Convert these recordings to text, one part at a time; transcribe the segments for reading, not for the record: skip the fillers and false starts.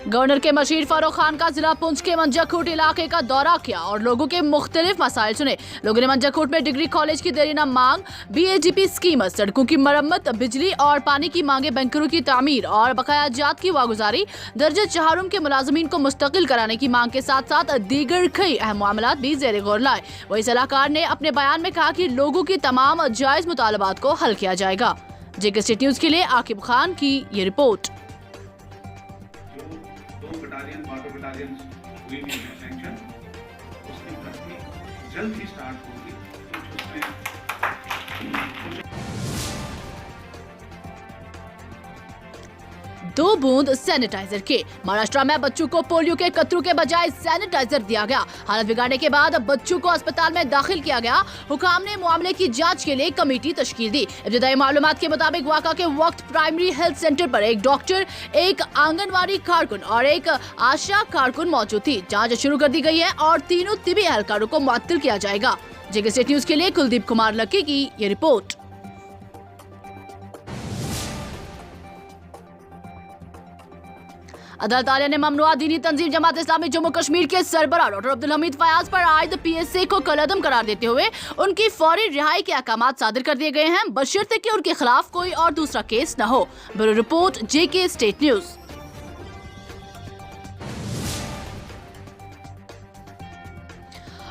Governor के machine Farooq Khan का जिला पुंछ के मंजाखूट इलाके का दौरा किया और लोगों के मुख्तलिफ मसाइल सुने। लोगों ने मंजाखूट में डिग्री कॉलेज की देरीना मांग, BAGP स्कीम, सड़कों की मरम्मत, बिजली और पानी की मांगे, बैंकरों की तामीर और बकाया जात की वागुजारी, दर्जे चहारुम के मुलाजमीन को मुस्तकिल कराने की मांग के साथ साथ दीगर कई अहम मामलात भी जेर गौर लाए। वही सलाहकार ने अपने बयान में कहा कि लोगों की तमाम जायज मुतालबात को हल किया जाएगा। JK स्टेट न्यूज के लिए आकिब खान की ये रिपोर्ट। हुई भी है सैंक्शन, उसकी भर्ती जल्द ही स्टार्ट होगी। दो बूंद सैनिटाइजर के। महाराष्ट्र में बच्चों को पोलियो के कतरों के बजाय सैनिटाइजर दिया गया। हालत बिगाड़ने के बाद बच्चों को अस्पताल में दाखिल किया गया। हुकाम ने मामले की जांच के लिए कमेटी तश्कील दी। इब्तदाई मालूमात के मुताबिक वाक़ा के वक्त प्राइमरी हेल्थ सेंटर पर एक डॉक्टर, एक आंगनवाड़ी कारकुन और एक आशा कारकुन मौजूद थी। जांच शुरू कर दी गई है और तीनों तिबी एहलकारों को मुअत्तल किया जाएगा। JK स्टेट न्यूज के लिए कुलदीप कुमार लक्की की ये रिपोर्ट। अदालत आलिया ने ममनुआ दीनी तंजीम जमात इस्लामी जम्मू कश्मीर के सरबराह डॉक्टर अब्दुल हमीद फयाज पर आयद PSA को कलअदम करार देते हुए उनकी फौरी रिहाई के अहकाम सादिर कर दिए गए हैं, बशर्ते कि उनके खिलाफ कोई और दूसरा केस न हो। Bureau report, JK state news.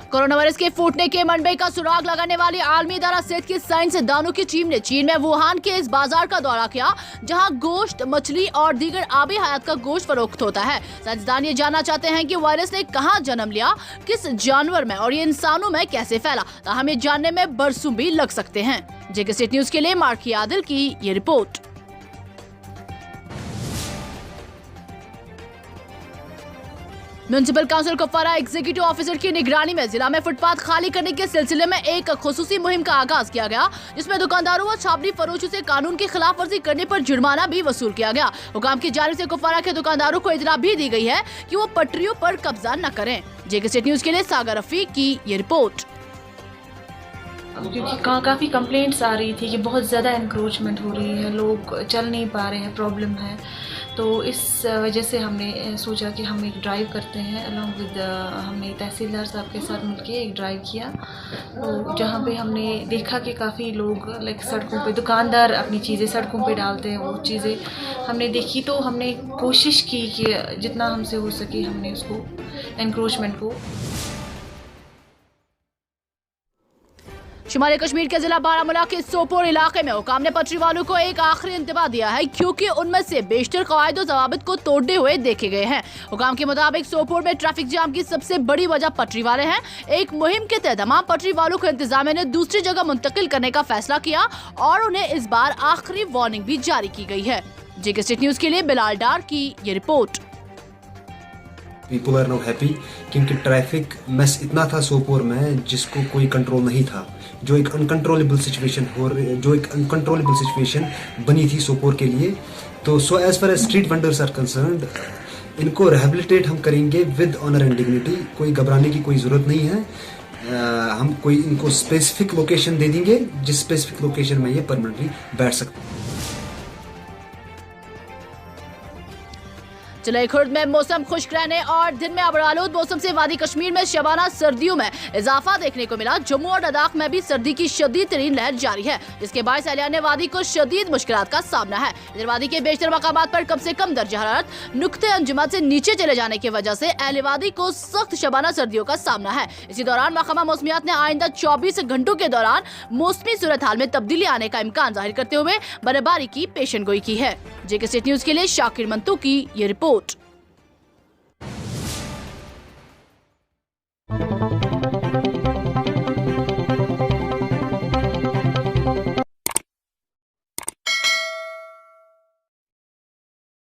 Corona virus के फूटने के मनबे का सुराग लगाने वाली आलमी इदारा सेहत की साइंसदानों की टीम ने चीन में वुहान के इस बाजार का दौरा किया जहां गोश्त, मछली और दीगर आबी हयात का गोश्त फरोख्त होता है। साइंसदान ये जानना चाहते हैं कि वायरस ने कहां जन्म लिया, किस जानवर में और ये इंसानों में कैसे फैला। ताहम ये जानने में बरसों भी लग सकते हैं। JK स्टेट न्यूज के लिए मार्की आदिल की ये report. Municipal council Kupwara executive officer की निगरानी में जिला में फुटपाथ खाली करने के सिलसिले में एक खुसूसी मुहिम का आगाज किया गया, जिसमें दुकानदारों व छावनी फरोशों से कानून की खिलाफ वर्जी करने पर जुर्माना भी वसूल किया गया। हुकाम की जानिब से कुपवारा के दुकानदारों को इतला भी दी गई है कि वो पटरियों पर कब्जा न करें। JK स्टेट न्यूज के लिए सागर रफीक की ये रिपोर्ट। क्योंकि काफ़ी कंप्लेंट्स आ रही थी कि बहुत ज़्यादा इंक्रोचमेंट हो रही है, लोग चल नहीं पा रहे हैं, प्रॉब्लम है। तो इस वजह से हमने सोचा कि हम एक ड्राइव करते हैं अलॉन्ग विद, हमने तहसीलदार साहब के साथ मिलकर एक ड्राइव किया, तो जहाँ पे हमने देखा कि काफ़ी लोग लाइक सड़कों पे, दुकानदार अपनी चीज़ें सड़कों पे डालते हैं, वो चीज़ें हमने देखी। तो हमने कोशिश की कि जितना हमसे हो सके हमने उसको एनक्रोचमेंट को। शुमाली कश्मीर के जिला बारामूला के सोपोर इलाके में हुकाम ने पटरी वालों को एक आखिरी इंतबाह दिया है, क्योंकि उनमें से बेशतर कवायद और जवाबित को तोड़ते हुए देखे गए हैं। हुकाम के मुताबिक सोपोर में ट्रैफिक जाम की सबसे बड़ी वजह पटरी वाले हैं। एक मुहिम के तहत तमाम पटरी वालों को इंतजामिया ने दूसरी जगह मुंतकिल करने का फैसला किया और उन्हें इस बार आखिरी वार्निंग भी जारी की गई है। JK स्टेट न्यूज के लिए बिलाल डार की ये report. People are now happy क्योंकि ट्रैफिक मेस इतना था सोपोर में जिसको कोई कंट्रोल नहीं था, जो एक अनकंट्रोलेबल सिचुएशन बनी थी सोपोर के लिए। तो so as far as street vendors are concerned, इनको रिहेबिलिटेट हम करेंगे विद ऑनर एंड डिग्निटी। कोई घबराने की कोई ज़रूरत नहीं है। हम कोई इनको स्पेसिफिक लोकेशन दे देंगे जिस स्पेसिफिक लोकेशन में ये परमानेंटली बैठ सकते हैं। जिले खुर्द में मौसम खुश्क रहने और दिन में अबरालूद मौसम से वादी कश्मीर में शबाना सर्दियों में इजाफा देखने को मिला। जम्मू और लद्दाख में भी सर्दी की शदीद तरीन लहर जारी है, जिसके बाद सैलानी वादी को शदीद मुश्किलात का सामना है। इधर वादी के बेशतर मकामात पर कम से कम दर्जा हरारत नुक्ते अंजुमत से नीचे चले जाने की वजह से अहले वादी को सख्त शबाना सर्दियों का सामना है। इसी दौरान महकमा मौसमियात ने आइंदा 24 घंटों के दौरान मौसमी सूरत हाल में तब्दीली आने का इम्कान जाहिर करते हुए बर्फबारी की पेशनगोई की है। JK स्टेट न्यूज के लिए शाकिर मंतू की ये रिपोर्ट।